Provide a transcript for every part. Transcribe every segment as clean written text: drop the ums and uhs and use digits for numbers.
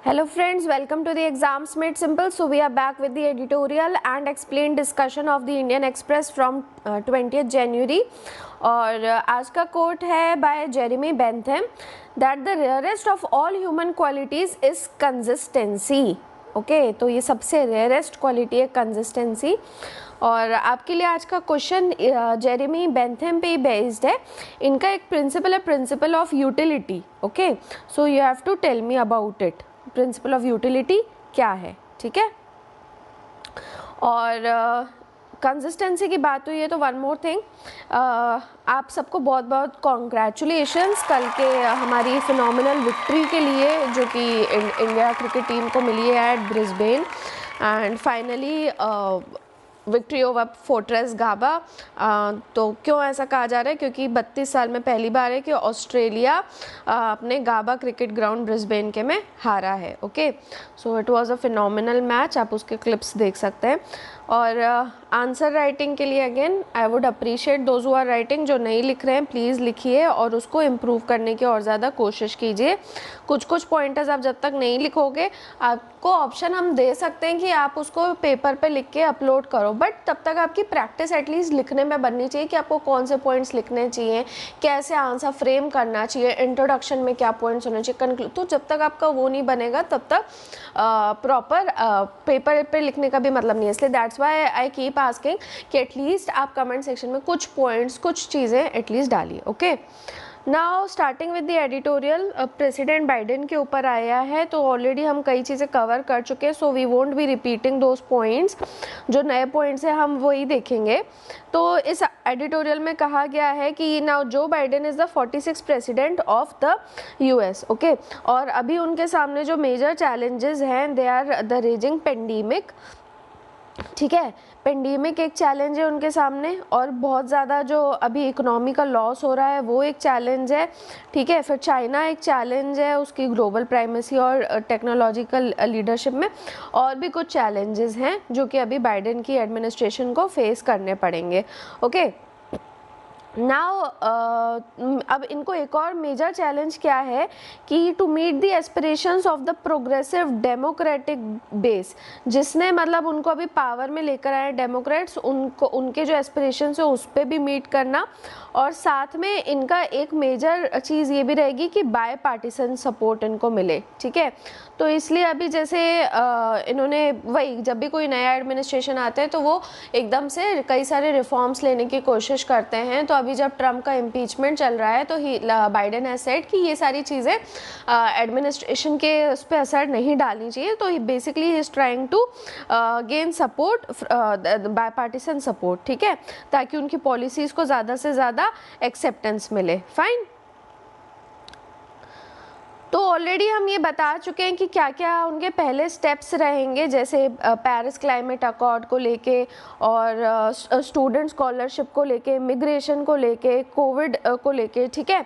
Hello friends, welcome to the Exams Made Simple. So we are back with the editorial and explained discussion of the Indian Express from 20th January. और आज का quote है by Jeremy Bentham that the rarest of all human qualities is consistency. Okay, तो ये सबसे rarest quality है consistency. और आपके लिए आज का क्वेश्चन जेरेमी बेंथम पे ही बेस्ड है. इनका एक प्रिंसिपल है, principle of utility. Okay, so you have to tell me about it. Principle of utility क्या है, ठीक है. और कंसिस्टेंसी की बात हुई है तो वन मोर थिंग, आप सबको बहुत बहुत कॉन्ग्रेचुलेशंस कल के हमारी फिनोमिनल विक्ट्री के लिए जो कि इंडिया क्रिकेट टीम को मिली है at Brisbane. And finally victory over fortress Gabba. तो क्यों ऐसा कहा जा रहा है, क्योंकि 32 साल में पहली बार है कि ऑस्ट्रेलिया अपने गाबा क्रिकेट ग्राउंड ब्रिस्बेन के में हारा है. Okay, so it was a phenomenal match. आप उसके क्लिप्स देख सकते हैं. और आंसर राइटिंग के लिए again I would appreciate those who are writing. जो नहीं लिख रहे हैं प्लीज़ लिखिए और उसको इम्प्रूव करने की और ज़्यादा कोशिश कीजिए. कुछ पॉइंटर्स आप जब तक नहीं लिखोगे, आपको ऑप्शन हम दे सकते हैं कि आप उसको पेपर पे लिख के अपलोड करो, बट तब तक आपकी प्रैक्टिस एटलीस्ट लिखने में बननी चाहिए कि आपको कौन से पॉइंट्स लिखने चाहिए, कैसे आंसर फ्रेम करना चाहिए, इंट्रोडक्शन में क्या पॉइंट्स होने चाहिए, कंक्लूड. तो जब तक आपका वो नहीं बनेगा तब तक प्रॉपर पेपर पे लिखने का भी मतलब नहीं है. इसलिए that's why I keep asking कि एटलीस्ट आप कमेंट सेक्शन में कुछ पॉइंट्स, कुछ चीज़ें एटलीस्ट डालिए. Okay, now starting with the editorial. President Biden के ऊपर आया है, तो ऑलरेडी हम कई चीज़ें कवर कर चुके हैं. So we won't be repeating those points. जो नए पॉइंट्स हैं हम वही देखेंगे. तो इस एडिटोरियल में कहा गया है कि now Joe Biden is the 46th president of the US. Okay, और अभी उनके सामने जो मेजर चैलेंजेस हैं they are the raging pandemic. ठीक है, पेंडेमिक एक चैलेंज है उनके सामने, और बहुत ज़्यादा जो अभी इकोनॉमी का लॉस हो रहा है वो एक चैलेंज है. ठीक है, फिर चाइना एक चैलेंज है उसकी ग्लोबल प्राइमेसी और टेक्नोलॉजिकल लीडरशिप में. और भी कुछ चैलेंजेस हैं जो कि अभी बाइडेन की एडमिनिस्ट्रेशन को फेस करने पड़ेंगे. ओके, नाउ अब इनको एक और मेजर चैलेंज क्या है कि to meet the aspirations of the progressive democratic base, जिसने मतलब उनको अभी पावर में लेकर आए डेमोक्रेट्स, उनको उनके जो एस्पिरेशंस है उस पर भी मीट करना. और साथ में इनका एक मेजर चीज़ ये भी रहेगी कि बाय पार्टीसन सपोर्ट इनको मिले. ठीक है, तो इसलिए अभी जैसे इन्होंने वही, जब भी कोई नया एडमिनिस्ट्रेशन आता है तो वो एकदम से कई सारे रिफॉर्म्स लेने की कोशिश करते हैं. तो अभी जब ट्रम्प का इम्पीचमेंट चल रहा है तो बाइडेन हैज सेड कि ये सारी चीज़ें एडमिनिस्ट्रेशन के उस पर असर नहीं डालनी चाहिए. तो basically he is trying to gain support, by partisan support. ठीक है, ताकि उनकी पॉलिसीज़ को ज़्यादा से ज़्यादा एक्सेप्टेंस मिले. फाइन. तो ऑलरेडी हम ये बता चुके हैं कि क्या क्या उनके पहले स्टेप्स रहेंगे, जैसे पेरिस क्लाइमेट अकॉर्ड को लेके, और स्टूडेंट स्कॉलरशिप को लेके, इमिग्रेशन को लेके, कोविड को लेके. ठीक है,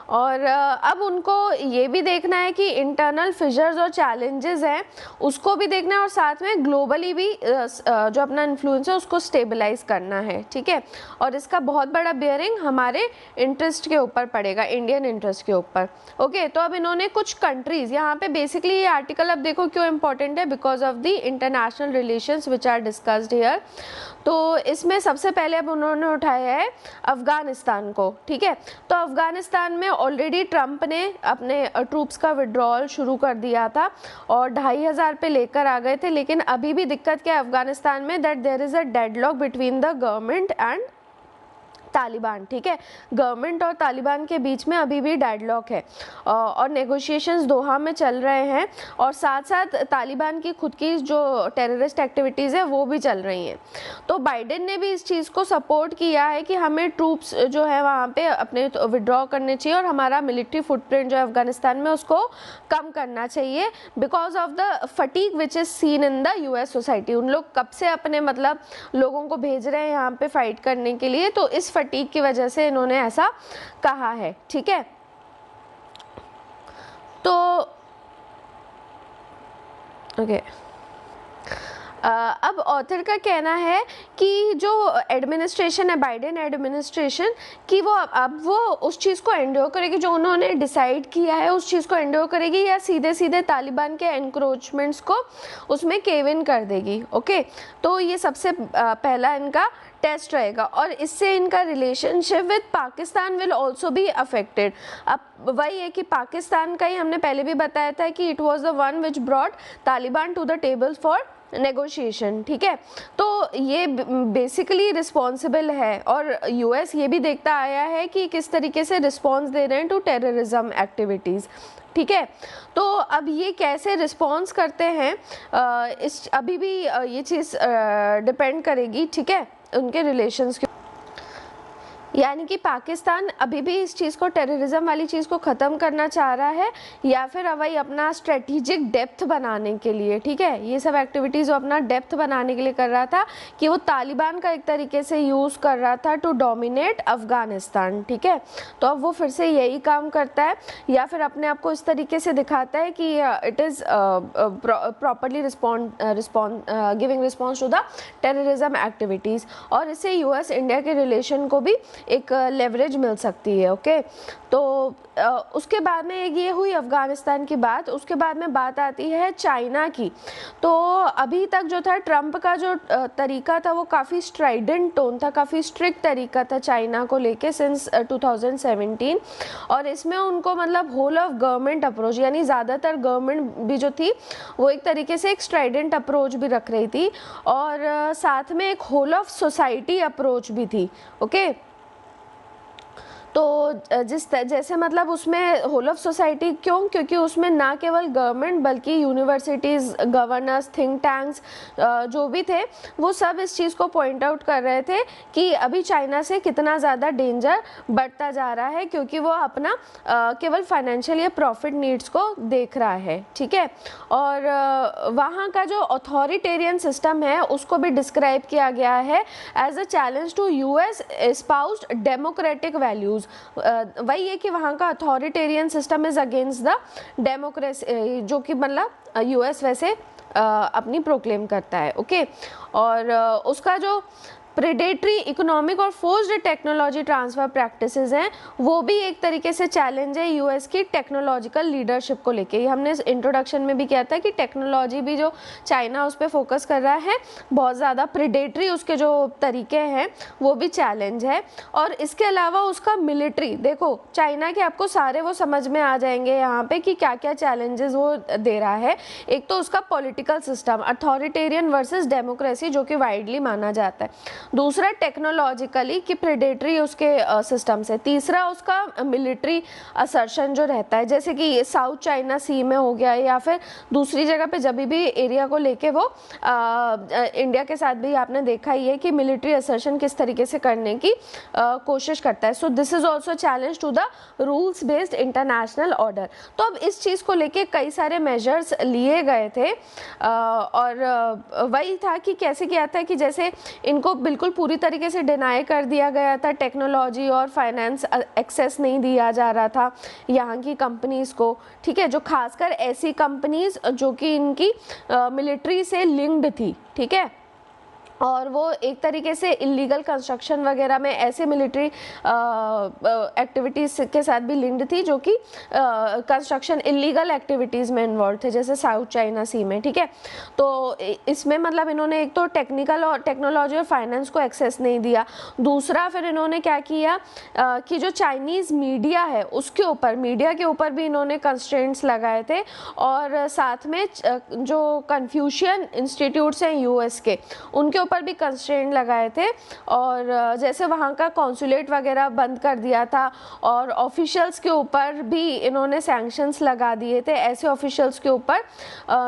और अब उनको ये भी देखना है कि इंटरनल फिशर्स और चैलेंजेस हैं उसको भी देखना है, और साथ में ग्लोबली भी जो अपना इन्फ्लुएंस है उसको स्टेबलाइज करना है. ठीक है, और इसका बहुत बड़ा बियरिंग हमारे इंटरेस्ट के ऊपर पड़ेगा, इंडियन इंटरेस्ट के ऊपर. ओके, तो अब इन्होंने कुछ कंट्रीज़ यहाँ पे बेसिकली, ये आर्टिकल अब देखो क्यों इम्पोर्टेंट है, because of the international relations which are discussed here. तो इसमें सबसे पहले अब उन्होंने उठाया है अफ़गानिस्तान को. ठीक है, तो अफ़गानिस्तान में ऑलरेडी ट्रम्प ने अपने ट्रूप्स का विड्रॉल शुरू कर दिया था और 2,500 पे लेकर आ गए थे. लेकिन अभी भी दिक्कत क्या है अफ़गानिस्तान में, that there is a deadlock between the government and Taliban. ठीक है, गवर्नमेंट और तालिबान के बीच में अभी भी डेडलॉक है, और नेगोशिएशंस दोहा में चल रहे हैं, और साथ साथ तालिबान की खुद की जो टेररिस्ट एक्टिविटीज़ है वो भी चल रही हैं. तो बाइडेन ने भी इस चीज़ को सपोर्ट किया है कि हमें ट्रूप्स जो है वहाँ पे अपने विड्रॉ करने चाहिए, और हमारा मिलिट्री फुटप्रिंट जो है अफगानिस्तान में उसको कम करना चाहिए, because of the fatigue which is seen in the US society. उन लोग कब से अपने मतलब लोगों को भेज रहे हैं यहाँ पे फाइट करने के लिए, तो इस फटीग की वजह से इन्होंने ऐसा कहा है. ठीक है, तो ओके, अब ऑथर का कहना है कि जो एडमिनिस्ट्रेशन है, बाइडेन एडमिनिस्ट्रेशन, कि वो अब वो उस चीज़ को एंड्योर करेगी जो उन्होंने डिसाइड किया है, उस चीज़ को एंड्योर करेगी, या सीधे सीधे तालिबान के एनक्रोचमेंट्स को उसमें केव इन कर देगी। ओके, तो ये सबसे पहला इनका टेस्ट रहेगा, और इससे इनका relationship with Pakistan will also be affected. अब वही है कि पाकिस्तान का ही हमने पहले भी बताया था कि it was the one which brought Taliban to the table for negotiation. ठीक है, तो ये बेसिकली रिस्पॉन्सिबल है, और यूएस ये भी देखता आया है कि किस तरीके से रिस्पॉन्स दे रहे हैं टू टेररिज्म एक्टिविटीज़। ठीक है, तो अब ये कैसे रिस्पॉन्स करते हैं, इस अभी भी ये चीज़ डिपेंड करेगी, ठीक है, उनके रिलेशंस के, यानी कि पाकिस्तान अभी भी इस चीज़ को, टेररिज्म वाली चीज़ को ख़त्म करना चाह रहा है, या फिर वही अपना स्ट्रेटिजिक डेप्थ बनाने के लिए, ठीक है, ये सब एक्टिविटीज़ वो अपना डेप्थ बनाने के लिए कर रहा था, कि वो तालिबान का एक तरीके से यूज़ कर रहा था टू डोमिनेट अफ़गानिस्तान। ठीक है, तो अब वो फिर से यही काम करता है, या फिर अपने आप को इस तरीके से दिखाता है कि it is properly giving response to the terrorism activities, और इससे यूएस इंडिया के रिलेशन को भी एक लेवरेज मिल सकती है। ओके, तो उसके बाद में ये हुई अफ़गानिस्तान की बात। उसके बाद में बात आती है चाइना की। तो अभी तक जो था ट्रंप का जो तरीका था वो काफ़ी स्ट्राइडेंट टोन था, काफ़ी स्ट्रिक्ट तरीका था चाइना को लेके सिंस 2017, और इसमें उनको मतलब होल ऑफ गवर्नमेंट अप्रोच, यानी ज़्यादातर गवर्नमेंट भी जो थी वो एक तरीके से एक स्ट्राइडेंट अप्रोच भी रख रही थी, और साथ में एक होल ऑफ सोसाइटी अप्रोच भी थी। ओके, तो जैसे मतलब उसमें होल ऑफ सोसाइटी क्यों, क्योंकि उसमें ना केवल गवर्नमेंट बल्कि यूनिवर्सिटीज़, गवर्नर्स, थिंक टैंक्स जो भी थे वो सब इस चीज़ को पॉइंट आउट कर रहे थे कि अभी चाइना से कितना ज़्यादा डेंजर बढ़ता जा रहा है, क्योंकि वो अपना केवल फाइनेंशियल या प्रॉफिट नीड्स को देख रहा है। ठीक है, और वहाँ का जो अथॉरिटेरियन सिस्टम है उसको भी डिस्क्राइब किया गया है as a challenge to US espoused democratic values. वही है कि वहाँ का authoritarian system is against the democracy, जो कि मतलब यूएस वैसे अपनी प्रोक्लेम करता है। ओके, और उसका जो प्रेडेटरी इकोनॉमिक और फोर्स्ड टेक्नोलॉजी ट्रांसफ़र प्रैक्टिसेस हैं वो भी एक तरीके से चैलेंज है यूएस की टेक्नोलॉजिकल लीडरशिप को लेके। ये हमने इंट्रोडक्शन में भी किया था कि टेक्नोलॉजी भी जो चाइना उस पर फोकस कर रहा है बहुत ज़्यादा, प्रेडेटरी उसके जो तरीके हैं वो भी चैलेंज है। और इसके अलावा उसका मिलिट्री, देखो चाइना के आपको सारे वो समझ में आ जाएंगे यहाँ पे कि क्या क्या चैलेंजेस वो दे रहा है। एक तो उसका political system, authoritarian versus democracy, जो कि वाइडली माना जाता है। दूसरा टेक्नोलॉजिकली कि प्रेडेटरी उसके सिस्टम से। तीसरा उसका मिलिट्री असर्शन जो रहता है, जैसे कि साउथ चाइना सी में हो गया या फिर दूसरी जगह पे जब भी एरिया को लेके वो इंडिया के साथ भी आपने देखा ही है कि मिलिट्री असर्शन किस तरीके से करने की कोशिश करता है। So this is also challenge to the rules based international order. तो अब इस चीज़ को लेके कई सारे मेजर्स लिए गए थे, और वही था कि कैसे किया था कि जैसे इनको बिल्कुल पूरी तरीके से डिनाई कर दिया गया था, टेक्नोलॉजी और फाइनेंस एक्सेस नहीं दिया जा रहा था यहाँ की कंपनीज़ को। ठीक है, जो खासकर ऐसी कंपनीज़ जो कि इनकी मिलिट्री से लिंक्ड थी। ठीक है, और वो एक तरीके से इलीगल कंस्ट्रक्शन वगैरह में ऐसे मिलिट्री एक्टिविटीज़ के साथ भी लिंक्ड थी जो कि कंस्ट्रक्शन इलीगल एक्टिविटीज़ में इन्वॉल्व थे, जैसे साउथ चाइना सी में। ठीक है, तो इसमें मतलब इन्होंने एक तो टेक्निकल और टेक्नोलॉजी और फाइनेंस को एक्सेस नहीं दिया। दूसरा फिर इन्होंने क्या किया कि जो चाइनीज़ मीडिया है उसके ऊपर, मीडिया के ऊपर भी इन्होंने कंस्ट्रेंट्स लगाए थे, और साथ में जो कन्फ्यूशियन इंस्टीट्यूट्स हैं यूएस के उनके ऊपर भी कंस्ट्रेंट लगाए थे, और जैसे वहाँ का कॉन्सुलेट वगैरह बंद कर दिया था, और ऑफिशियल्स के ऊपर भी इन्होंने सैंक्शंस लगा दिए थे, ऐसे ऑफिशियल्स के ऊपर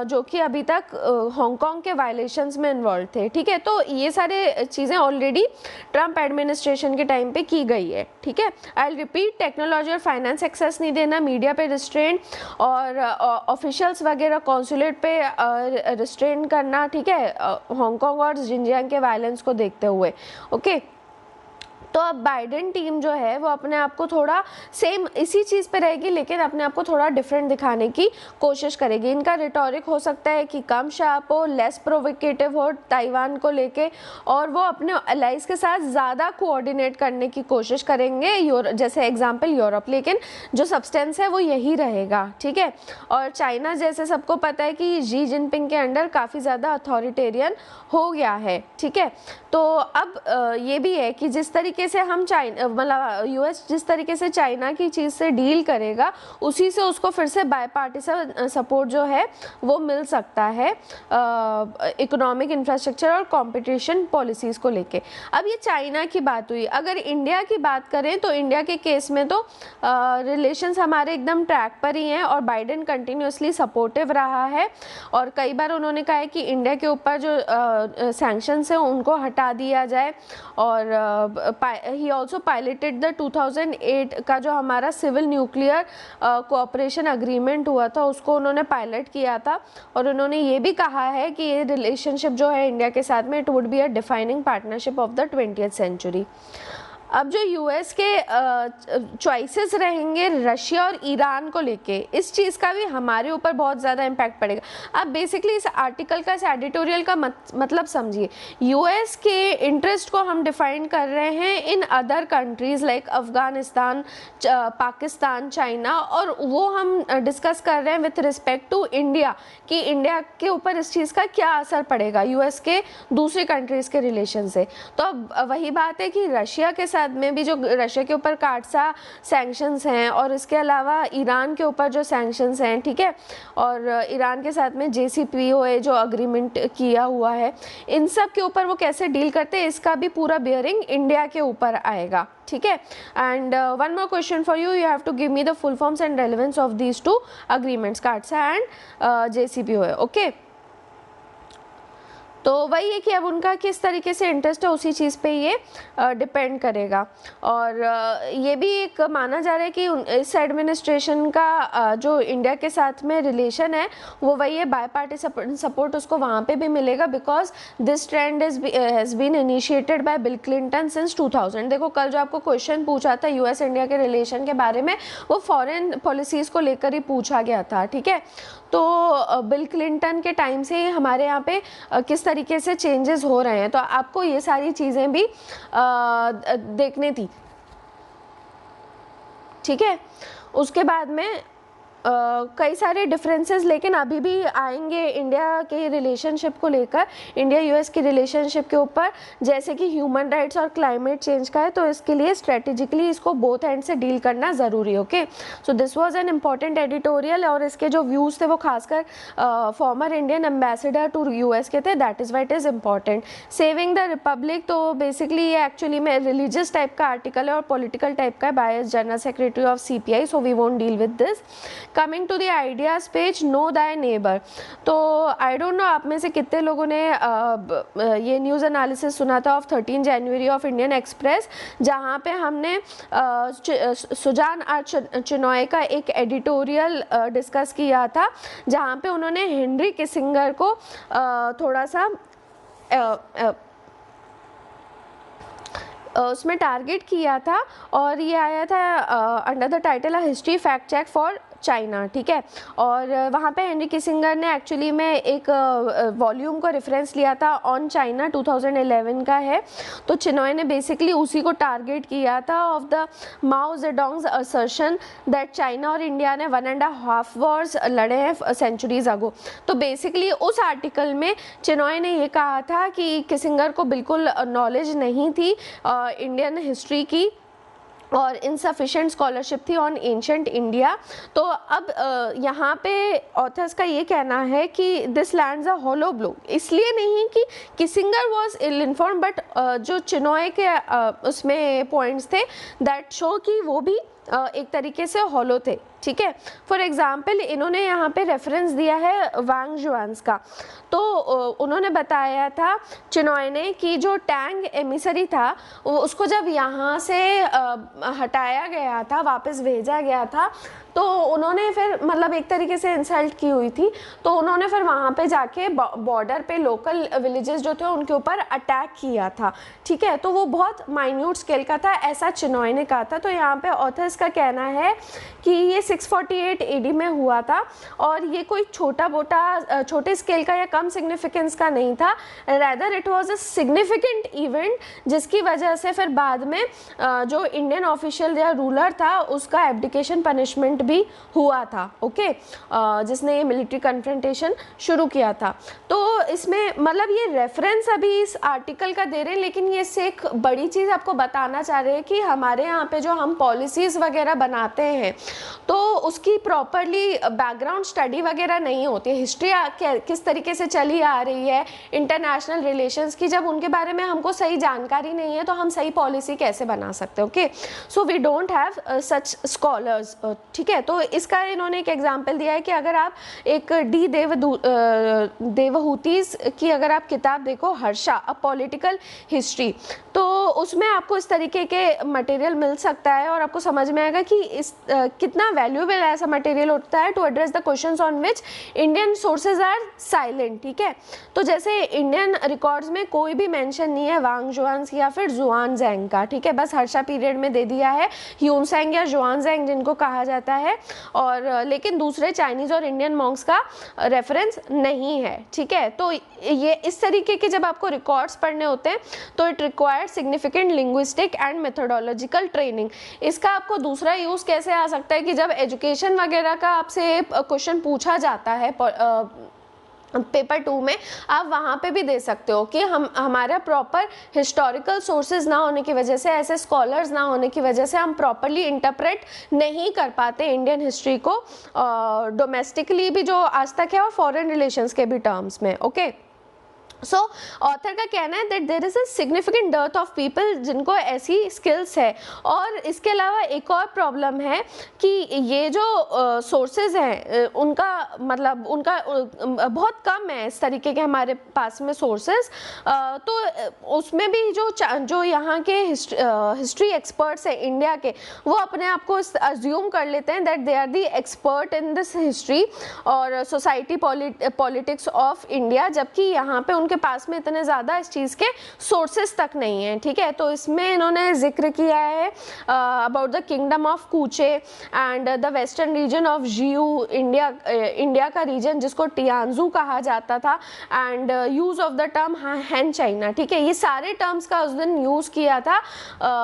जो कि अभी तक हांगकांग के वायलेशंस में इन्वॉल्व थे। ठीक है, तो ये सारे चीज़ें ऑलरेडी ट्रंप एडमिनिस्ट्रेशन के टाइम पे की गई है। ठीक है, आई विल रिपीट, टेक्नोलॉजी और फाइनेंस एक्सेस नहीं देना, मीडिया पे रिस्ट्रेंट, और ऑफिशियल्स वगैरह कॉन्सुलेट पे रिस्ट्रेंट करना। ठीक है, हांगकांग और जिनजियांग के वायलेंस को देखते हुए। ओके, तो अब बाइडेन टीम जो है वो अपने आप को थोड़ा सेम इसी चीज़ पे रहेगी, लेकिन अपने आप को थोड़ा डिफरेंट दिखाने की कोशिश करेगी। इनका रिटोरिक हो सकता है कि कम शार्प हो, लेस प्रोवोकेटिव हो ताइवान को लेके, और वो अपने एलाइज के साथ ज़्यादा कोऑर्डिनेट करने की कोशिश करेंगे, जैसे एग्जाम्पल यूरोप, लेकिन जो सब्सटेंस है वो यही रहेगा, ठीक है। और चाइना जैसे सबको पता है कि शी जिनपिंग के अंडर काफ़ी ज़्यादा अथॉरिटेरियन हो गया है, ठीक है। तो अब ये भी है कि जिस तरीके से हम चाइना मतलब यूएस जिस तरीके से चाइना की चीज़ से डील करेगा, उसी से उसको फिर से बायपार्टिसन सपोर्ट जो है वो मिल सकता है इकोनॉमिक इंफ्रास्ट्रक्चर और कंपटीशन पॉलिसीज़ को लेके। अब ये चाइना की बात हुई, अगर इंडिया की बात करें तो इंडिया के केस में तो रिलेशंस हमारे एकदम ट्रैक पर ही हैं और बाइडेन कंटिन्यूसली सपोर्टिव रहा है, और कई बार उन्होंने कहा है कि इंडिया के ऊपर जो सैंक्शंस हैं उनको हटा दिया जाए। और ही ऑल्सो पायलटेड द 2008 का जो हमारा सिविल न्यूक्लियर कोऑपरेशन अग्रीमेंट हुआ था, उसको उन्होंने पायलट किया था, और उन्होंने ये भी कहा है कि ये रिलेशनशिप जो है इंडिया के साथ में it would be a defining partnership of the 20th century. अब जो यूएस के चॉइसेस रहेंगे रशिया और ईरान को लेके, इस चीज़ का भी हमारे ऊपर बहुत ज़्यादा इम्पैक्ट पड़ेगा। अब बेसिकली इस आर्टिकल का, इस एडिटोरियल का मतलब समझिए, यूएस के इंटरेस्ट को हम डिफाइन कर रहे हैं in other countries like Afghanistan, Pakistan, China, और वो हम डिस्कस कर रहे हैं विथ रिस्पेक्ट टू इंडिया कि इंडिया के ऊपर इस चीज़ का क्या असर पड़ेगा यूएस के दूसरी कंट्रीज़ के रिलेशन से। तो अब वही बात है कि रशिया के साथ में भी जो रशिया के ऊपर काटसा सैंक्शंस हैं, और इसके अलावा ईरान के ऊपर जो सैंक्शंस हैं, ठीक है, और ईरान के साथ में JCPOA जो अग्रीमेंट किया हुआ है, इन सब के ऊपर वो कैसे डील करते हैं, इसका भी पूरा बियरिंग इंडिया के ऊपर आएगा, ठीक है। And one more question for you have to give me the full forms and relevance of these two agreements, CAATSA and JCPOA, okay. तो वही है कि अब उनका किस तरीके से इंटरेस्ट है उसी चीज़ पे ये डिपेंड करेगा। और ये भी एक माना जा रहा है कि इस एडमिनिस्ट्रेशन का जो इंडिया के साथ में रिलेशन है वो वही है, बाय पार्टी सपोर्ट उसको वहाँ पे भी मिलेगा, because this trend has been initiated by Bill Clinton since 2000। देखो कल जो आपको क्वेश्चन पूछा था यूएस इंडिया के रिलेशन के बारे में, वो फॉरेन पॉलिसीज़ को लेकर ही पूछा गया था, ठीक है। तो बिल क्लिंटन के टाइम से हमारे यहाँ पे किस तरीके से चेंजेस हो रहे हैं, तो आपको ये सारी चीज़ें भी देखनी थी, ठीक है। उसके बाद में कई सारे डिफरेंसेस लेकिन अभी भी आएंगे इंडिया के रिलेशनशिप को लेकर, इंडिया यूएस की रिलेशनशिप के ऊपर, जैसे कि ह्यूमन राइट्स और क्लाइमेट चेंज का है, तो इसके लिए स्ट्रेटेजिकली इसको बोथ एंड से डील करना ज़रूरी है, okay. So this was an important editorial, और इसके जो व्यूज़ थे वो खासकर former Indian ambassador to US के थे, that is why it is important. Saving the republic, तो बेसिकली ये एक्चुअली में रिलीजियस टाइप का आर्टिकल है और पॉलिटिकल टाइप का है, by general secretary of CPI, so we won't deal with this. Coming to the ideas page, know thy neighbour, तो I don't know आप में से कितने लोगों ने ये न्यूज़ एनालिसिस सुना था of 13 January of Indian express, जहाँ पे हमने सुजान आर चिनॉय का एक एडिटोरियल डिस्कस किया था, जहाँ पे उन्होंने हेनरी किसिंगर को थोड़ा सा उसमें टारगेट किया था, और ये आया था under the title a history fact check for China, ठीक है। और वहाँ पे हेनरी किसिंगर ने एक्चुअली में एक वॉल्यूम को रेफरेंस लिया था ऑन चाइना, 2011 का है, तो चिनॉय ने बेसिकली उसी को टारगेट किया था of the Mao Zedong's assertion that China और इंडिया ने 1.5 वॉर्स लड़े हैं सेंचुरीज अगो। तो बेसिकली उस आर्टिकल में चिनॉय ने ये कहा था कि किसिंगर को बिल्कुल नॉलेज नहीं थी इंडियन हिस्ट्री की, और इनसफिशेंट स्कॉलरशिप थी ऑन एंशंट इंडिया। तो अब यहाँ पे ऑथर्स का ये कहना है कि this lands a hollow blow, इसलिए नहीं कि Kissinger was ill inform, but जो चिनॉय के उसमें पॉइंट्स थे दैट शो कि वो भी एक तरीके से हॉलो थे, ठीक है। फॉर एग्जाम्पल इन्होंने यहाँ पे रेफरेंस दिया है वांग जुआन्स का, तो उन्होंने बताया था चिनॉय ने कि जो टैंग एमिसरी था उसको जब यहाँ से हटाया गया था, वापस भेजा गया था, तो उन्होंने फिर मतलब एक तरीके से इंसल्ट की हुई थी, तो उन्होंने फिर वहाँ पे जाके बॉर्डर पे लोकल विलेजेस जो थे उनके ऊपर अटैक किया था, ठीक है। तो वो बहुत माइन्यूट स्केल का था, ऐसा चिनॉय ने कहा था। तो यहाँ पे ऑथर्स का कहना है कि ये 648 AD में हुआ था और ये कोई छोटे स्केल का या कम सिग्निफिकेंस का नहीं था, rather it was a significant event, जिसकी वजह से फिर बाद में जो इंडियन ऑफिशियल या रूलर था उसका एब्डिकेशन पनिशमेंट भी हुआ था, ओके, जिसने ये मिलिट्री कन्फ्रंटेशन शुरू किया था। तो इसमें मतलब ये रेफरेंस अभी इस आर्टिकल का दे रहे हैं, लेकिन ये से एक बड़ी चीज़ आपको बताना चाह रहे हैं कि हमारे यहाँ पे जो हम पॉलिसीज़ वगैरह बनाते हैं तो उसकी प्रॉपरली बैकग्राउंड स्टडी वगैरह नहीं होती है, हिस्ट्री किस तरीके से चली आ रही है, इंटरनेशनल रिलेशंस की, जब उनके बारे में हमको सही जानकारी नहीं है तो हम सही पॉलिसी कैसे बना सकते हैं, okay. So we don't have such scholars, ठीक है। तो इसका इन्होंने एक एग्जांपल दिया है कि अगर आप एक डी देवहूतीज की अगर आप किताब देखो, हर्षा अ पॉलिटिकल हिस्ट्री, तो उसमें आपको इस तरीके के मटेरियल मिल सकता है और आपको समझ में आएगा कि इस कितना वैल्यूएबल ऐसा मटेरियल होता है to address the questions on which Indian sources are silent, ठीक है। तो जैसे इंडियन रिकॉर्ड्स में कोई भी मेंशन नहीं है वांग जुआन्स या फिर जुआनजैंग का, ठीक है, बस हर्षा पीरियड में दे दिया है ह्यूनसेंग या जुआनजैंग जिनको कहा जाता है, और लेकिन दूसरे चाइनीज़ और इंडियन मॉन्क्स का रेफरेंस नहीं है, ठीक है। तो ये इस तरीके के जब आपको रिकॉर्ड्स पढ़ने होते हैं तो it required significant linguistic and methodological training. इसका आपको दूसरा यूज़ कैसे आ सकता है कि जब एजुकेशन वगैरह का आपसे क्वेश्चन पूछा जाता है पेपर 2 में, आप वहाँ पे भी दे सकते हो कि हमारा प्रॉपर हिस्टोरिकल सोर्सेज ना होने की वजह से, ऐसे स्कॉलर्स ना होने की वजह से हम प्रॉपरली इंटरप्रेट नहीं कर पाते इंडियन हिस्ट्री को, डोमेस्टिकली भी जो आज तक है और फॉरेन रिलेशंस के भी टर्म्स में, ओके। सो ऑथर का कहना है that there is a significant dearth of people जिनको ऐसी स्किल्स है। और इसके अलावा एक और प्रॉब्लम है कि ये जो सोर्सेज हैं उनका मतलब उनका बहुत कम है इस तरीके के हमारे पास में सोर्सेज, तो उसमें भी जो यहाँ के हिस्ट्री एक्सपर्ट्स हैं इंडिया के, वो अपने आप को अज्यूम कर लेते हैं that they are the expert in this history और सोसाइटी पॉलिटिक्स ऑफ इंडिया, जबकि यहाँ पे उनके पास में इतने ज़्यादा इस चीज़ के सोर्सेस तक नहीं हैं, ठीक है। तो इसमें इन्होंने जिक्र किया है about the kingdom of Kucha and the western region of Xiyu, India का रीजन जिसको टियानजू कहा जाता था, and use of the term Han China, ठीक है। ये सारे टर्म्स का उस दिन यूज़ किया था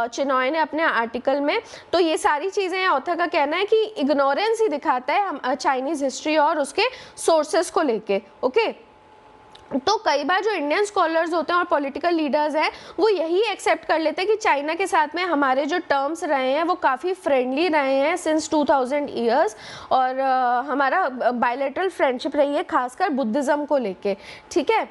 चिनॉय ने अपने आर्टिकल में। तो ये सारी चीज़ें ऑथर का कहना है कि इग्नोरेंस ही दिखाता है हम चाइनीज़ हिस्ट्री और उसके सोर्सेस को लेके, ओके। तो कई बार जो इंडियन स्कॉलर्स होते हैं और पॉलिटिकल लीडर्स हैं वो यही एक्सेप्ट कर लेते हैं कि चाइना के साथ में हमारे जो टर्म्स रहे हैं वो काफ़ी फ्रेंडली रहे हैं सिंस 2000 ईयर्स, और हमारा बायलैटरल फ्रेंडशिप रही है खासकर बुद्धिज़्म को लेके, ठीक है।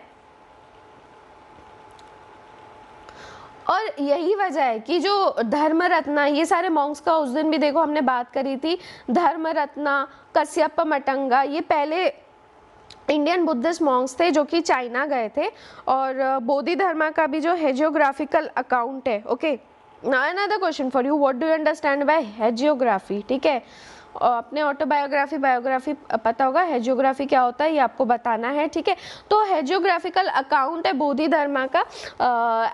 और यही वजह है कि जो धर्मरत्ना, ये सारे मॉन्क्स का उस दिन भी देखो हमने बात करी थी, धर्मरत्ना, कश्यप मटंगा, ये पहले इंडियन बुद्धिस्ट मॉन्क्स थे जो कि चाइना गए थे। और बोधि धर्मा का भी जो हेजियोग्राफिकल अकाउंट है, okay. Another question for you, what do you understand by hagiography, ठीक है। अपने ऑटोबायोग्राफी बायोग्राफी पता होगा, हेजियोग्राफी क्या होता है ये आपको बताना है, ठीक है। तो हेजियोग्राफिकल अकाउंट है बोधि धर्मा का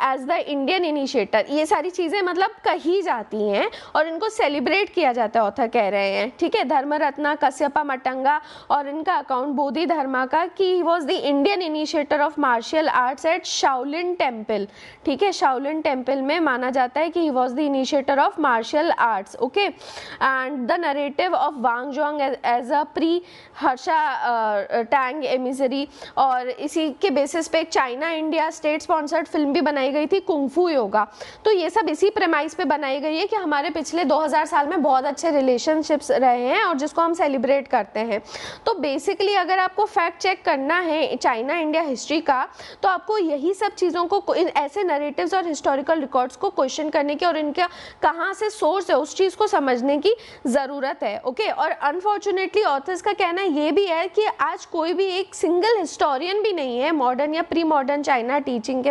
एज द इंडियन इनिशिएटर, ये सारी चीज़ें मतलब कही जाती हैं और इनको सेलिब्रेट किया जाता है, ऑथर कह रहे हैं, ठीक है। धर्मरत्ना, कश्यपा मटंगा और इनका अकाउंट बोधि धर्मा का कि he was the Indian initiator of martial arts at Shaolin temple, ठीक है। शाओलिन टेम्पल में माना जाता है कि he was the initiator of martial arts, okay. And the narrative of Xuanzang as a pre Harsha Tang emissary, और इसी के बेसिस पे एक China India state sponsored film भी बनाई गई थी कुंग-फू योगा। तो ये सब इसी प्रेमाइस पे बनाई गई है कि हमारे पिछले 2000 साल में बहुत अच्छे रिलेशनशिप्स रहे हैं और जिसको हम सेलिब्रेट करते हैं। तो बेसिकली अगर आपको फैक्ट चेक करना है चाइना इंडिया हिस्ट्री का, तो आपको यही सब चीज़ों को, ऐसे नरेटिव्स और हिस्टोरिकल रिकॉर्ड्स को क्वेश्चन करने की और इनका कहाँ से सोर्स है उस चीज़ को समझने की ज़रूरत है, है। ओके, और अनफॉर्चुनेटली ऑथर्स का कहना ये भी है कि आज कोई भी एक सिंगल हिस्टोरियन भी नहीं है मॉडर्न या प्री मॉडर्न चाइना टीचिंग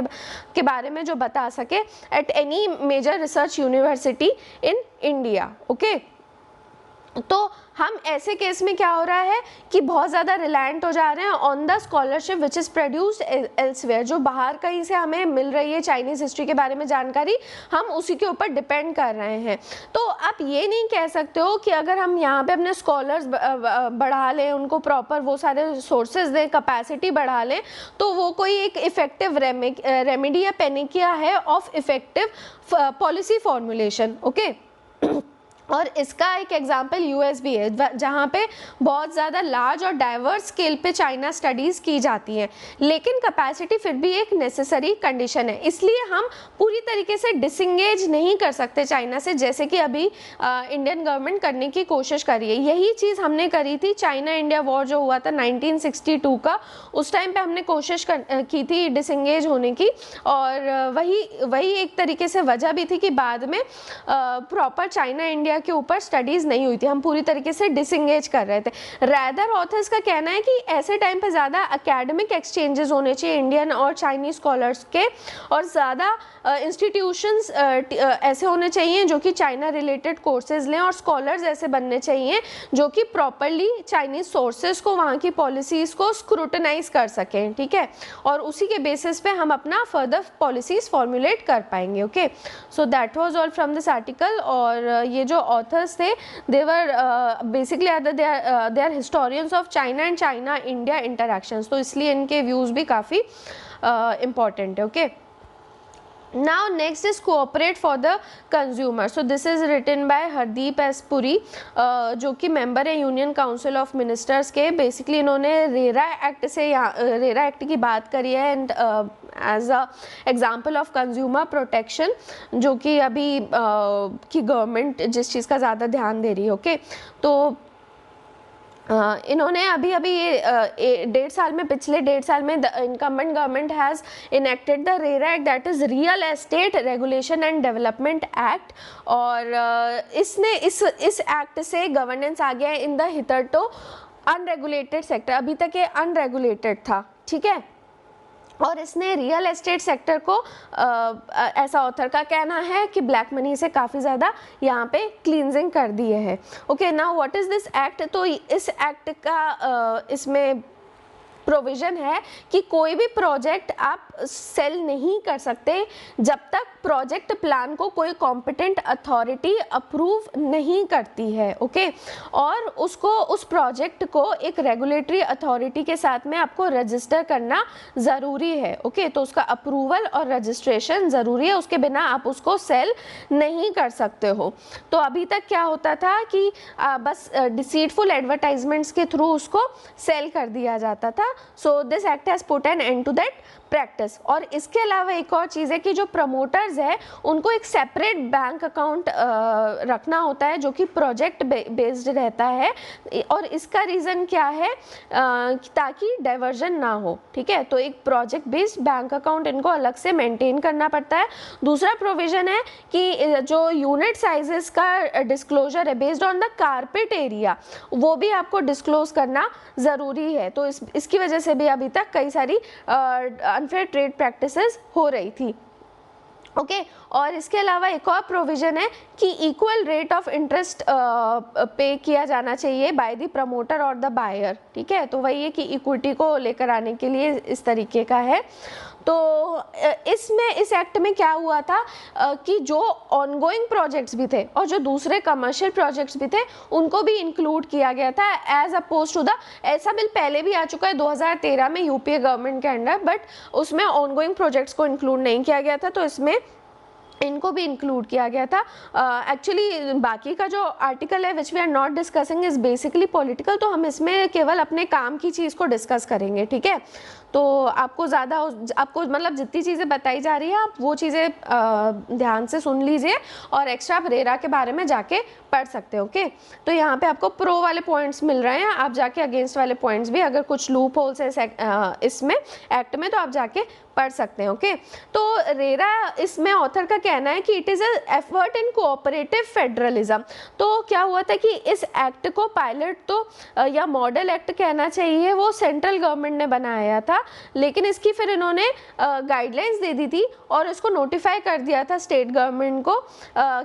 के बारे में जो बता सके at any major research university in India. Okay, तो हम ऐसे केस में क्या हो रहा है कि बहुत ज़्यादा रिलायंट हो जा रहे हैं on the scholarship which is produced elsewhere, जो बाहर कहीं से हमें मिल रही है चाइनीज़ हिस्ट्री के बारे में जानकारी, हम उसी के ऊपर डिपेंड कर रहे हैं। तो आप ये नहीं कह सकते हो कि अगर हम यहाँ पे अपने स्कॉलर्स बढ़ा लें, उनको प्रॉपर वो सारे सोर्सेज दें, कैपेसिटी बढ़ा लें, तो वो कोई एक इफेक्टिव रेमेडी या पेनिकिया है of effective policy formulation. Okay, और इसका एक एग्जांपल यूएस भी है, जहाँ पे बहुत ज़्यादा लार्ज और डाइवर्स स्केल पे चाइना स्टडीज़ की जाती हैं, लेकिन कैपेसिटी फिर भी एक नेसेसरी कंडीशन है। इसलिए हम पूरी तरीके से डिसंगेज नहीं कर सकते चाइना से, जैसे कि अभी इंडियन गवर्नमेंट करने की कोशिश कर रही है। यही चीज़ हमने करी थी चाइना इंडिया वॉर जो हुआ था 1962 का, उस टाइम पे हमने कोशिश की थी डिसंगेज होने की, और वही एक तरीके से वजह भी थी कि बाद में प्रॉपर चाइना इंडिया के ऊपर स्टडीज नहीं हुई थी, हम पूरी तरीके से डिसंगेज कर रहे थे। रैदर ऑथर्स का कहना है कि ऐसे टाइम पे ज़्यादा एकेडमिक एक्सचेंजेस होने चाहिए इंडियन और चाइनीज़ स्कॉलर्स के, और ज़्यादा इंस्टीट्यूशंस ऐसे होने चाहिए जो कि चाइना रिलेटेड कोर्सेज लें, और स्कॉलर्स ऐसे बनने चाहिए जो कि प्रॉपरली चाइनीज़ सोर्सेज को, वहाँ की पॉलिसीज़ को स्क्रूटनाइज कर सकें। ठीक है, और उसी के बेसिस पे हम अपना फर्दर पॉलिसीज़ फॉर्मुलेट कर पाएंगे। Okay, so that was all from this article. और ये जो ऑथर्स थे they were basically they are historians of China and China India interactions, तो इसलिए इनके व्यूज़ भी काफ़ी इम्पॉर्टेंट है। Okay, now next is cooperate for the consumer, so this is written by Hardeep S Puri, जो कि member है union council of ministers के। बेसिकली इन्होंने रेरा एक्ट से रेरा एक्ट की बात करी है, and as a example of consumer protection, जो कि अभी की गवर्नमेंट जिस चीज़ का ज़्यादा ध्यान दे रही है। ओके, तो इन्होंने अभी ये 1.5 साल में, पिछले 1.5 साल में the incumbent government has enacted the RERA act, that is real estate regulation and development act, और इसने इस एक्ट से गवर्नेंस आ गया है इन द हितरतो अनरेगुलेटेड सेक्टर। अभी तक ये अनरेगुलेटेड था, ठीक है, और इसने रियल एस्टेट सेक्टर को ऐसा ऑथर का कहना है कि ब्लैक मनी से काफ़ी ज़्यादा यहाँ पे क्लींजिंग कर दिए है। Okay, now what is this act? तो इस एक्ट का इसमें प्रोविज़न है कि कोई भी प्रोजेक्ट आप सेल नहीं कर सकते जब तक प्रोजेक्ट प्लान को कोई कॉम्पिटेंट अथॉरिटी अप्रूव नहीं करती है। ओके, और उस प्रोजेक्ट को एक रेगुलेटरी अथॉरिटी के साथ में आपको रजिस्टर करना ज़रूरी है। ओके, तो उसका अप्रूवल और रजिस्ट्रेशन ज़रूरी है, उसके बिना आप उसको सेल नहीं कर सकते हो। तो अभी तक क्या होता था कि बस डिसीटफुल एडवर्टाइजमेंट्स के थ्रू उसको सेल कर दिया जाता था। So this act has put an end to that practice. और इसके अलावा एक और चीज़ है कि जो प्रमोटर्स है उनको एक सेपरेट बैंक अकाउंट रखना होता है जो कि प्रोजेक्ट बेस्ड रहता है, और इसका रीज़न क्या है? ताकि डाइवर्जन ना हो। ठीक है, तो एक प्रोजेक्ट बेस्ड बैंक अकाउंट इनको अलग से मेंटेन करना पड़ता है। दूसरा प्रोविज़न है कि जो यूनिट साइजेस का डिस्क्लोजर है based on the carpet area, वो भी आपको डिस्क्लोज करना ज़रूरी है। तो इसकी वजह से भी अभी तक कई सारी अनफेयर ट्रेड प्रैक्टिसेस हो रही थी। ओके, और इसके अलावा एक और प्रोविज़न है कि इक्वल रेट ऑफ इंटरेस्ट पे किया जाना चाहिए बाय द प्रमोटर और द बायर। ठीक है, तो वही है कि इक्विटी को लेकर आने के लिए इस तरीके का है। तो इस एक्ट में क्या हुआ था कि जो ऑनगोइंग प्रोजेक्ट्स भी थे और जो दूसरे कमर्शियल प्रोजेक्ट्स भी थे उनको भी इंक्लूड किया गया था एज अपोज टू द, ऐसा बिल पहले भी आ चुका है 2013 में यूपीए गवर्नमेंट के अंडर, बट उसमें ऑनगोइंग प्रोजेक्ट्स को इंक्लूड नहीं किया गया था, तो इसमें इनको भी इंक्लूड किया गया था। एक्चुअली बाकी का जो आर्टिकल है which we are not discussing is basically political, तो हम इसमें केवल अपने काम की चीज़ को डिस्कस करेंगे। ठीक है, तो आपको मतलब जितनी चीज़ें बताई जा रही है आप वो चीज़ें ध्यान से सुन लीजिए, और एक्स्ट्रा आप रेरा के बारे में जाके पढ़ सकते हो। ओके, तो यहाँ पे आपको प्रो वाले पॉइंट्स मिल रहे हैं, आप जाके अगेंस्ट वाले पॉइंट्स भी, अगर कुछ लूप होल्स है इसमें एक्ट में, तो आप जाके पढ़ सकते हैं। ओके, तो रेरा इसमें ऑथर का कहना है कि it is effort in cooperative federalism. तो क्या हुआ था कि इस एक्ट को पायलट तो या मॉडल एक्ट कहना चाहिए, वो सेंट्रल गवर्नमेंट ने बनाया था, लेकिन इसकी फिर इन्होंने गाइडलाइंस दे दी थी और इसको नोटिफाई कर दिया था स्टेट गवर्नमेंट को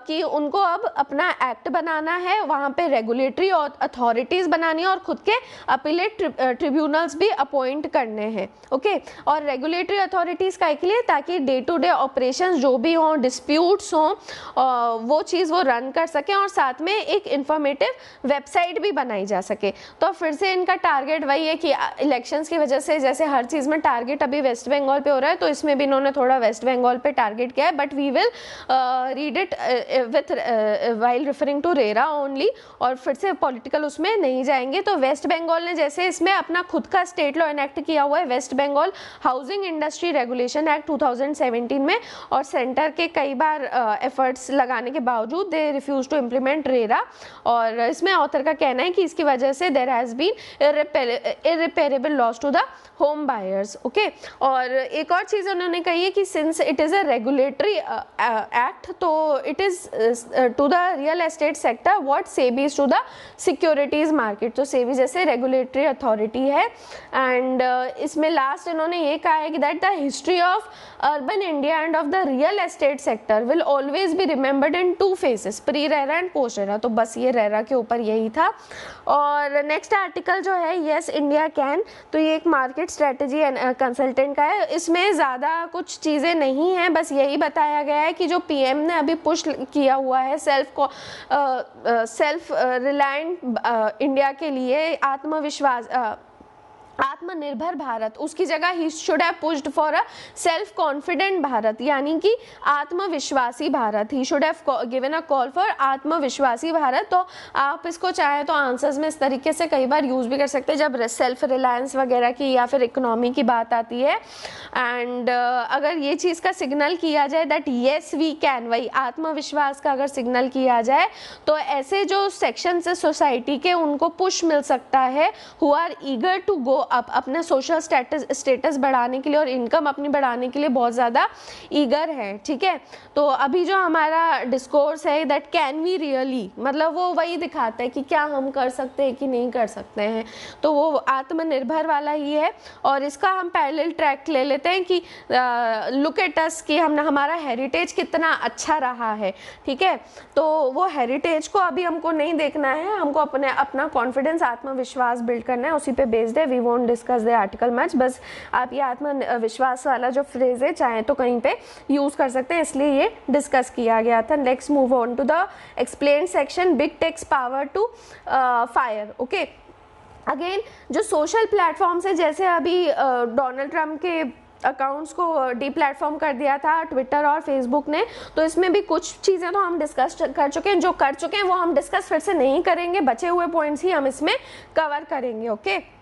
कि उनको अब अपना एक्ट बनाना है, वहाँ पे रेगुलेटरी अथॉरिटीज़ बनानी है और खुद के अपीलेट ट्रिब्यूनल्स भी अपॉइंट करने हैं। ओके, और रेगुलेटरी अथॉरिटीज़ का के लिए, ताकि डे टू डे ऑपरेशंस जो भी हों, डिस्प्यूट्स हों, वो चीज़ वो रन कर सकें और साथ में एक इंफॉर्मेटिव वेबसाइट भी बनाई जा सके। तो फिर से इनका टारगेट वही है कि इलेक्शंस की वजह से जैसे हर चीज़ में टारगेट अभी वेस्ट बंगाल पे हो रहा है, तो इसमें भी इन्होंने थोड़ा वेस्ट बंगाल पे टारगेट किया है, but we will read it with while referring to RERA only, और फिर से पॉलिटिकल उसमें नहीं जाएंगे। तो वेस्ट बंगाल ने जैसे इसमें अपना खुद का स्टेट लॉ इनेक्ट किया हुआ है, West Bengal housing industry regulation act 2017 में, और सेंटर के कई बार एफर्ट्स लगाने के बावजूद they refuse to implement RERA, और इसमें ऑथर का कहना है कि इसकी वजह से there has been irreparable loss to the home buyers. Okay, और एक और चीज़ उन्होंने कही है कि since it is a regulatory act, तो it is to the real estate sector what SEBI is to the securities market. तो सेबी जैसे रेगुलेटरी अथॉरिटी है, एंड इसमें लास्ट इन्होंने ये कहा है कि that the history of urban India and of the real estate sector will always be remembered in 2 phases, pre RERA and post RERA. तो बस ये रेरा के ऊपर यही था। और नेक्स्ट आर्टिकल जो है यस इंडिया कैन, तो ये एक मार्केट स्ट्रेटजी एंड कंसल्टेंट का है। इसमें ज़्यादा कुछ चीज़ें नहीं हैं, बस यही बताया गया है कि जो पीएम ने अभी पुश किया हुआ है सेल्फ रिलायंट इंडिया के लिए, आत्मनिर्भर भारत, उसकी जगह he should have pushed for a self confident Bharat, यानी कि आत्मविश्वासी Bharat. He should have given a call for आत्मविश्वासी भारत। तो आप इसको चाहे तो आंसर्स में इस तरीके से कई बार यूज़ भी कर सकते हैं जब सेल्फ रिलायंस वगैरह की या फिर इकोनॉमी की बात आती है। एंड अगर ये चीज़ का सिग्नल किया जाए दैट येस वी कैन, वही आत्मविश्वास का अगर सिग्नल किया जाए, तो ऐसे जो सेक्शंस है सोसाइटी के, उनको पुश मिल सकता है who are eager to go up, अपने सोशल स्टेटस बढ़ाने के लिए और इनकम अपनी बढ़ाने के लिए बहुत ज़्यादा ईगर है। ठीक है, तो अभी जो हमारा डिस्कोर्स है दैट कैन वी रियली, मतलब वो वही दिखाता है कि क्या हम कर सकते हैं कि नहीं कर सकते हैं, तो वो आत्मनिर्भर वाला ही है। और इसका हम पैरेलल ट्रैक ले लेते हैं कि लुक एट अस, कि हमारा हेरिटेज कितना अच्छा रहा है। ठीक है, तो वो हेरिटेज को अभी हमको नहीं देखना है, हमको अपना कॉन्फिडेंस, आत्मविश्वास बिल्ड करना है, उसी पे बेस्ड है। We won't discuss the article much, बस आप ये आत्मविश्वास वाला जो फ्रेज है चाहे तो कहीं पे यूज कर सकते हैं, इसलिए ये डिस्कस किया गया था। Next move on to the explain section, big tech's power to fire. Okay, again जो सोशल प्लेटफॉर्म्स है, जैसे अभी डोनाल्ड ट्रम्प के अकाउंट्स को डी प्लेटफॉर्म कर दिया था ट्विटर और फेसबुक ने, तो इसमें भी कुछ चीज़ें तो हम डिस्कस कर चुके हैं, जो कर चुके हैं वो हम डिस्कस फिर से नहीं करेंगे, बचे हुए पॉइंट्स ही हम इसमें कवर करेंगे। ओके,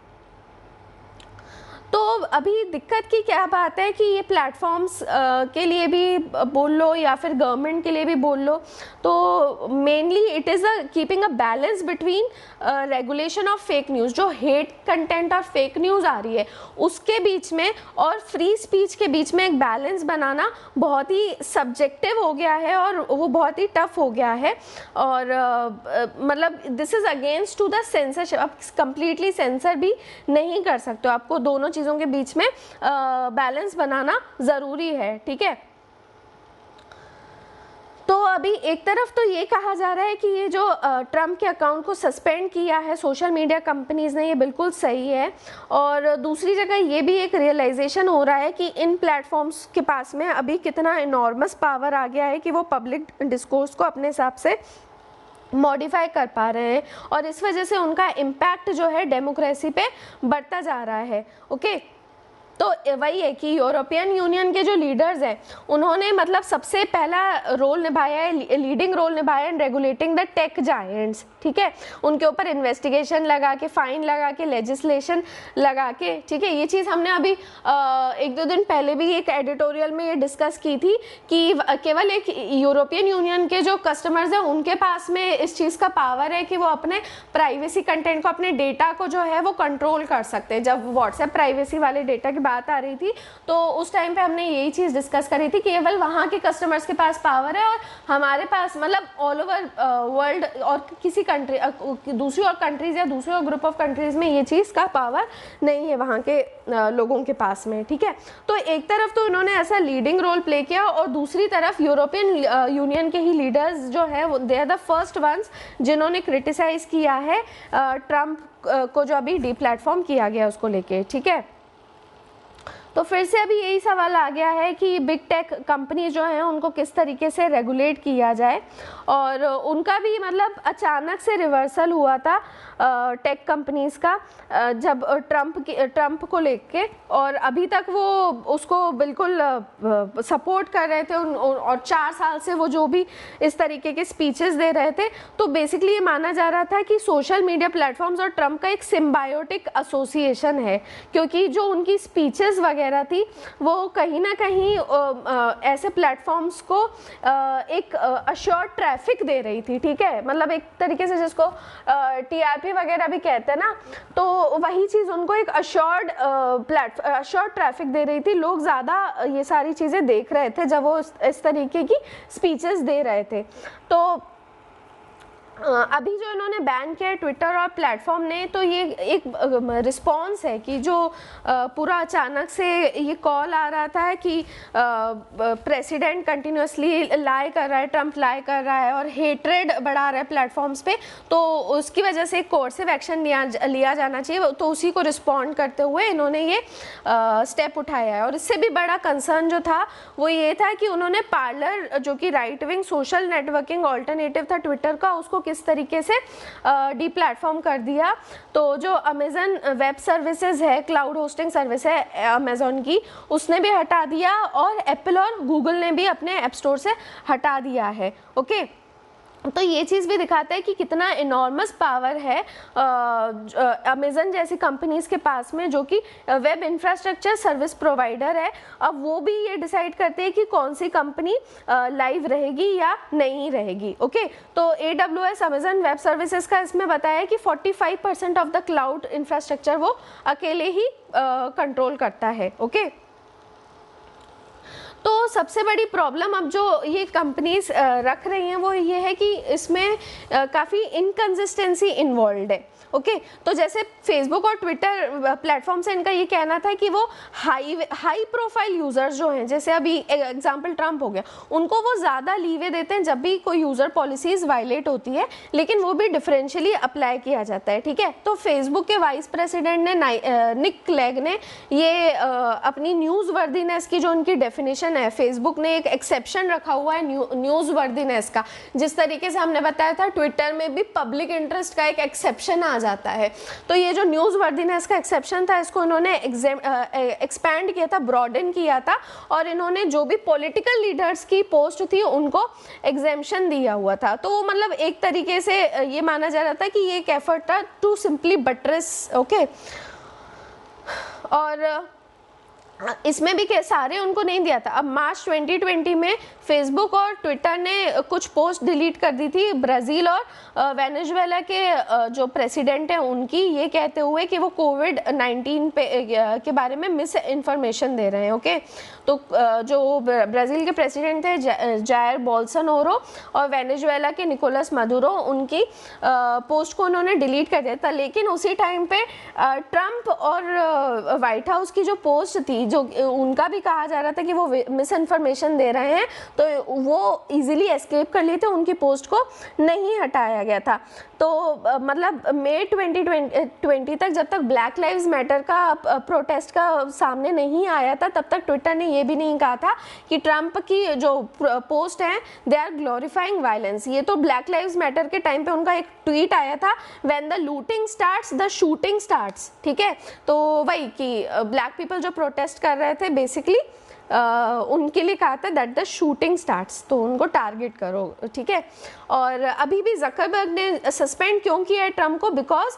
तो अभी दिक्कत की क्या बात है कि ये प्लेटफॉर्म्स के लिए भी बोल लो या फिर गवर्नमेंट के लिए भी बोल लो, तो mainly it is keeping a balance between regulation of fake news, जो हेट कंटेंट और फेक न्यूज़ आ रही है उसके बीच में, और फ्री स्पीच के बीच में एक बैलेंस बनाना बहुत ही सब्जेक्टिव हो गया है और वो बहुत ही टफ हो गया है। और मतलब this is against to the censorship, आप कंप्लीटली सेंसर भी नहीं कर सकते हो, आपको दोनों चीज़ों के बीच में बैलेंस बनाना ज़रूरी है। ठीक है, तो अभी एक तरफ तो ये कहा जा रहा है कि ये जो ट्रम्प के अकाउंट को सस्पेंड किया है सोशल मीडिया कंपनीज़ ने, ये बिल्कुल सही है, और दूसरी जगह ये भी एक रियलाइजेशन हो रहा है कि इन प्लेटफॉर्म्स के पास में अभी कितना इनॉर्मस पावर आ गया है कि वो पब्लिक डिस्कोर्स को अपने हिसाब से मॉडिफाई कर पा रहे हैं, और इस वजह से उनका इम्पैक्ट जो है डेमोक्रेसी पे बढ़ता जा रहा है। ओके, तो वही है कि यूरोपियन यूनियन के जो लीडर्स हैं उन्होंने मतलब सबसे पहला रोल निभाया है, लीडिंग रोल निभाया इन रेगुलेटिंग द टेक जायंट्स। ठीक है, उनके ऊपर इन्वेस्टिगेशन लगा के, फाइन लगा के, लेजिस्लेशन लगा के। ठीक है, ये चीज़ हमने अभी 1-2 दिन पहले भी एक एडिटोरियल में ये डिस्कस की थी कि केवल एक यूरोपियन यूनियन के जो कस्टमर्स हैं उनके पास में इस चीज़ का पावर है कि वो अपने प्राइवेसी कंटेंट को, अपने डेटा को जो है वो कंट्रोल कर सकते हैं। जब व्हाट्सएप प्राइवेसी वाले डेटा की बात आ रही थी, तो उस टाइम पे हमने यही चीज़ डिस्कस करी थी, केवल वहाँ के कस्टमर्स के पास पावर है और हमारे पास मतलब ऑल ओवर वर्ल्ड और किसी कंट्री दूसरी और कंट्रीज़ या दूसरे और ग्रुप ऑफ कंट्रीज़ में ये चीज़ का पावर नहीं है वहाँ के लोगों के पास में, ठीक है। तो एक तरफ तो इन्होंने ऐसा लीडिंग रोल प्ले किया और दूसरी तरफ यूरोपियन यूनियन के ही लीडर्स जो है they are the first ones जिन्होंने क्रिटिसाइज़ किया है ट्रम्प को जो अभी डीप्लेटफॉर्म किया गया उसको लेके, ठीक है। तो फिर से अभी यही सवाल आ गया है कि बिग टेक कंपनी जो हैं उनको किस तरीके से रेगुलेट किया जाए, और उनका भी मतलब अचानक से रिवर्सल हुआ था टेक कंपनीज़ का जब ट्रम्प को लेके, और अभी तक वो उसको बिल्कुल सपोर्ट कर रहे थे और 4 साल से वो जो भी इस तरीके के स्पीचेस दे रहे थे। तो बेसिकली ये माना जा रहा था कि सोशल मीडिया प्लेटफॉर्म्स और ट्रम्प का एक सिम्बायोटिक एसोसिएशन है, क्योंकि जो उनकी स्पीचेस वगैरह थी वो कहीं ना कहीं ऐसे प्लेटफॉर्म्स को एक अश्योर्ड ट्रैफिक दे रही थी, ठीक है। मतलब एक तरीके से जिसको टीआरपी वगैरह भी कहते हैं ना, तो वही चीज़ उनको एक अश्योर्ड ट्रैफिक दे रही थी। लोग ज़्यादा ये सारी चीज़ें देख रहे थे जब वो इस तरीके की स्पीचेस दे रहे थे। तो अभी जो इन्होंने बैन किया है ट्विटर और प्लेटफॉर्म ने, तो ये एक रिस्पॉन्स है कि जो पूरा अचानक से ये कॉल आ रहा था कि प्रेसिडेंट कंटिन्यूसली लाई कर रहा है, ट्रम्प लाई कर रहा है और हेट्रेड बढ़ा रहा है प्लेटफॉर्म्स पे, तो उसकी वजह से कोर्सिव एक्शन लिया जाना चाहिए। तो उसी को रिस्पॉन्ड करते हुए इन्होंने ये स्टेप उठाया है। और इससे भी बड़ा कंसर्न जो था वो ये था कि उन्होंने पार्लर, जो कि right wing social networking alternative था ट्विटर का, उसको किस तरीके से डीप्लेटफॉर्म कर दिया। तो जो अमेजन वेब सर्विसेज है, क्लाउड होस्टिंग सर्विस है अमेजन की, उसने भी हटा दिया और एप्पल और गूगल ने भी अपने ऐप स्टोर से हटा दिया है, ओके। तो ये चीज़ भी दिखाता है कि कितना इनॉर्मस पावर है अमेजन जैसी कंपनीज़ के पास में, जो कि वेब इंफ्रास्ट्रक्चर सर्विस प्रोवाइडर है। अब वो भी ये डिसाइड करते हैं कि कौन सी कंपनी लाइव रहेगी या नहीं रहेगी, ओके। तो AWS अमेजन वेब सर्विसेज का इसमें बताया है कि 45% ऑफ द क्लाउड इंफ्रास्ट्रक्चर वो अकेले ही कंट्रोल करता है, ओके। तो सबसे बड़ी प्रॉब्लम अब जो ये कंपनीज रख रही हैं वो ये है कि इसमें काफ़ी इनकन्सिस्टेंसी इन्वॉल्व है, ओके। तो जैसे फेसबुक और ट्विटर प्लेटफॉर्म से इनका ये कहना था कि वो हाई प्रोफाइल यूज़र्स जो हैं, जैसे अभी एग्जांपल ट्रम्प हो गया, उनको वो ज़्यादा लीवे देते हैं जब भी कोई यूज़र पॉलिसीज़ वायलेट होती है, लेकिन वो भी डिफरेंशियली अप्लाई किया जाता है, ठीक है। तो फेसबुक के वाइस प्रेसिडेंट ने निक क्लेग ने ये अपनी न्यूज़ वर्दीनेस की जो उनकी डेफिनेशन है, फेसबुक ने एक एक्सेप्शन रखा हुआ है न्यूज़ वर्दीनेस का, जिस तरीके से हमने बताया था ट्विटर में भी पब्लिक इंटरेस्ट का एक एक्सेप्शन आ जाता है। तो ये जो न्यूज़ वर्दीनेस का एक्सेप्शन था, इसको इन्होंने एक्सपैंड किया था, ब्रॉडन किया था, और इन्होंने जो भी पॉलिटिकल लीडर्स की पोस्ट थी उनको एग्जेम्पशन दिया हुआ था। तो वो मतलब एक तरीके से ये माना जा रहा था कि ये एक एफर्ट था टू सिंपली बट्रेस, ओके। और इसमें भी सारे उनको नहीं दिया था। अब मार्च 2020 में फेसबुक और ट्विटर ने कुछ पोस्ट डिलीट कर दी थी ब्राज़ील और वेनेजुएला के जो प्रेसिडेंट हैं उनकी, ये कहते हुए कि वो कोविड-19 के बारे में मिस इन्फॉर्मेशन दे रहे हैं, ओके। तो जो ब्राज़ील के प्रेसिडेंट थे जायर बोल्सोनारो और वेनेजुएला के निकोलस मदुरो, उनकी पोस्ट को उन्होंने डिलीट कर दिया था। लेकिन उसी टाइम पे ट्रम्प और वाइट हाउस की जो पोस्ट थी, जो उनका भी कहा जा रहा था कि वो मिस इन्फॉर्मेशन दे रहे हैं, तो वो इजीली एस्केप कर लिए थे, उनकी पोस्ट को नहीं हटाया गया था। तो मतलब मई 2020 तक, जब तक ब्लैक लाइव्स मैटर का प्रोटेस्ट का सामने नहीं आया था, तब तक ट्विटर ने ये भी नहीं कहा था कि ट्रम्प की जो पोस्ट हैं दे आर ग्लोरीफाइंग वायलेंस। ये तो ब्लैक लाइव्स मैटर के टाइम पे उनका एक ट्वीट आया था, when the looting starts the shooting starts, ठीक है। तो वही कि ब्लैक पीपल जो प्रोटेस्ट कर रहे थे बेसिकली उनके लिए कहा था दैट द शूटिंग स्टार्ट्स, तो उनको टारगेट करो, ठीक है। और अभी भी जकरबर्ग ने सस्पेंड क्यों किया है ट्रम्प को, because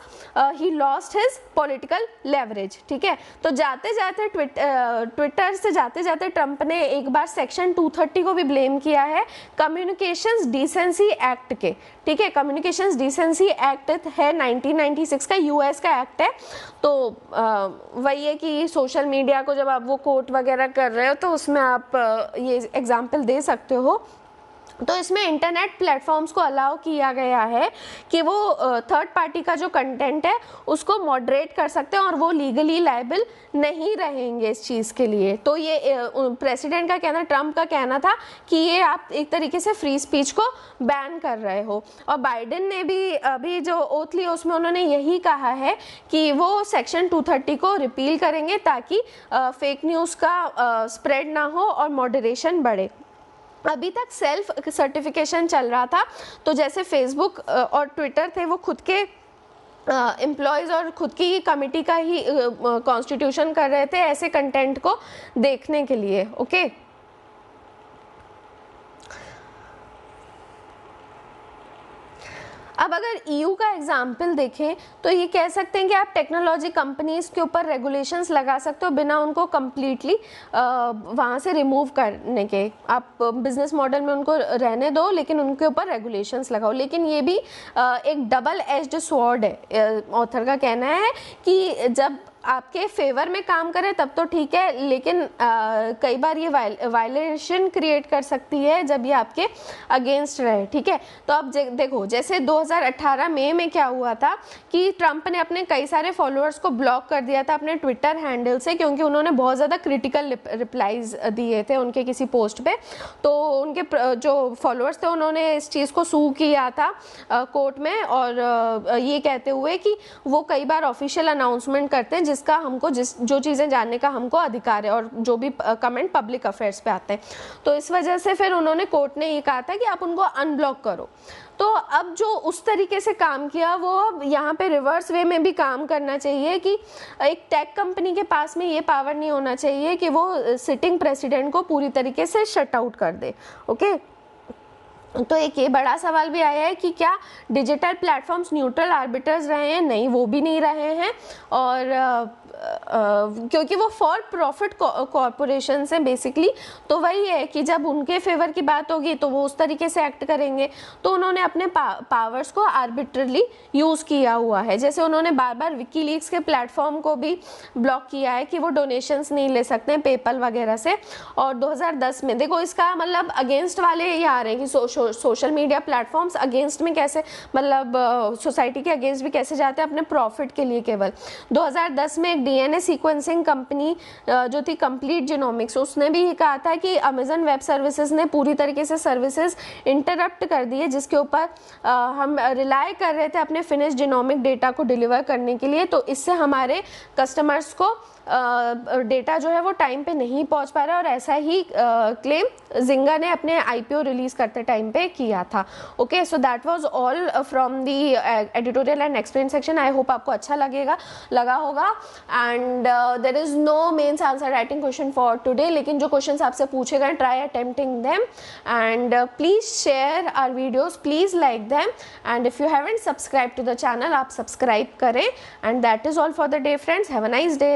he lost his political leverage, ठीक है। तो जाते जाते ट्विटर से जाते जाते ट्रम्प ने एक बार सेक्शन 230 को भी ब्लेम किया है कम्युनिकेशंस डिसेंसी एक्ट के, ठीक है। कम्युनिकेशंस डिसेंसी एक्ट है 1996 का, यूएस का एक्ट है। तो वही है कि सोशल मीडिया को जब आप वो कोट वगैरह कर रहे हो तो उसमें आप ये एग्जाम्पल दे सकते हो। तो इसमें इंटरनेट प्लेटफॉर्म्स को अलाउ किया गया है कि वो थर्ड पार्टी का जो कंटेंट है उसको मॉडरेट कर सकते हैं और वो लीगली लायबल नहीं रहेंगे इस चीज़ के लिए। तो ये प्रेसिडेंट का कहना, ट्रम्प का कहना था कि ये आप एक तरीके से फ्री स्पीच को बैन कर रहे हो। और बाइडेन ने भी अभी जो ओथ ली उसमें उन्होंने यही कहा है कि वो सेक्शन 230 को रिपील करेंगे ताकि फेक न्यूज़ का स्प्रेड ना हो और मॉडरेशन बढ़े। अभी तक सेल्फ सर्टिफिकेशन चल रहा था, तो जैसे फेसबुक और ट्विटर थे वो खुद के एम्प्लॉयज़ और खुद की कमिटी का ही कॉन्स्टिट्यूशन कर रहे थे ऐसे कंटेंट को देखने के लिए, ओके। अब अगर EU का एग्जाम्पल देखें तो ये कह सकते हैं कि आप टेक्नोलॉजी कंपनीज़ के ऊपर रेगुलेशंस लगा सकते हो बिना उनको कम्प्लीटली वहाँ से रिमूव करने के। आप बिजनेस मॉडल में उनको रहने दो लेकिन उनके ऊपर रेगुलेशंस लगाओ। लेकिन ये भी एक डबल एज्ड स्वॉर्ड है, ऑथर का कहना है कि जब आपके फेवर में काम करे तब तो ठीक है, लेकिन कई बार ये वायलेशन क्रिएट कर सकती है जब ये आपके अगेंस्ट रहे, ठीक है। तो अब देखो जैसे 2018 मई में क्या हुआ था कि ट्रम्प ने अपने कई सारे फॉलोअर्स को ब्लॉक कर दिया था अपने ट्विटर हैंडल से, क्योंकि उन्होंने बहुत ज़्यादा क्रिटिकल रिप्लाईज दिए थे उनके किसी पोस्ट पे। तो उनके जो फॉलोअर्स थे उन्होंने इस चीज़ को सू किया था कोर्ट में, और ये कहते हुए कि वो कई बार ऑफिशियल अनाउंसमेंट करते हैं जिसका हमको जो चीज़ें जानने का हमको अधिकार है, और जो भी कमेंट पब्लिक अफेयर्स पे आते हैं। तो इस वजह से फिर उन्होंने कोर्ट ने ये कहा था कि आप उनको अनब्लॉक करो। तो अब जो उस तरीके से काम किया वो अब यहाँ पे रिवर्स वे में भी काम करना चाहिए कि एक टेक कंपनी के पास में ये पावर नहीं होना चाहिए कि वो सिटिंग प्रेसिडेंट को पूरी तरीके से शट आउट कर दे, ओके। तो एक ये बड़ा सवाल भी आया है कि क्या डिजिटल प्लेटफॉर्म्स न्यूट्रल आर्बिटर्स रहे हैं? नहीं, वो भी नहीं रहे हैं, और क्योंकि वो फॉर प्रॉफिट कॉरपोरेशन है बेसिकली। तो वही है कि जब उनके फेवर की बात होगी तो वो उस तरीके से एक्ट करेंगे। तो उन्होंने अपने पावर्स को आर्बिट्रली यूज़ किया हुआ है। जैसे उन्होंने बार बार विकीलीक्स के प्लेटफॉर्म को भी ब्लॉक किया है कि वो डोनेशंस नहीं ले सकते हैं पेपल वगैरह से। और 2010 में देखो इसका मतलब अगेंस्ट वाले ये आ रहे हैं कि सोशल मीडिया प्लेटफॉर्म्स अगेंस्ट में कैसे, मतलब सोसाइटी के अगेंस्ट भी कैसे जाते हैं अपने प्रॉफिट के लिए केवल। 2010 में एक DNA सीक्वेंसिंग कंपनी जो थी कंप्लीट जीनोमिक्स, उसने भी ये कहा था कि अमेजन वेब सर्विसेज ने पूरी तरीके से सर्विसेज इंटरप्ट कर दी है जिसके ऊपर हम रिलाय कर रहे थे अपने फिनिश जीनोमिक डेटा को डिलीवर करने के लिए। तो इससे हमारे कस्टमर्स को डेटा जो है वो टाइम पे नहीं पहुंच पा रहा है, और ऐसा ही क्लेम जिंगा ने अपने IPO रिलीज करते टाइम पे किया था, okay. So that was all from the editorial and explain section. I hope आपको अच्छा लगा होगा। And there is no mains answer writing question for today, लेकिन जो क्वेश्चंस आपसे पूछे गए try attempting them, and please share our videos, please like them, and if you haven't subscribe to the channel आप सब्सक्राइब करें। And that is all for the day friends, have a nice day.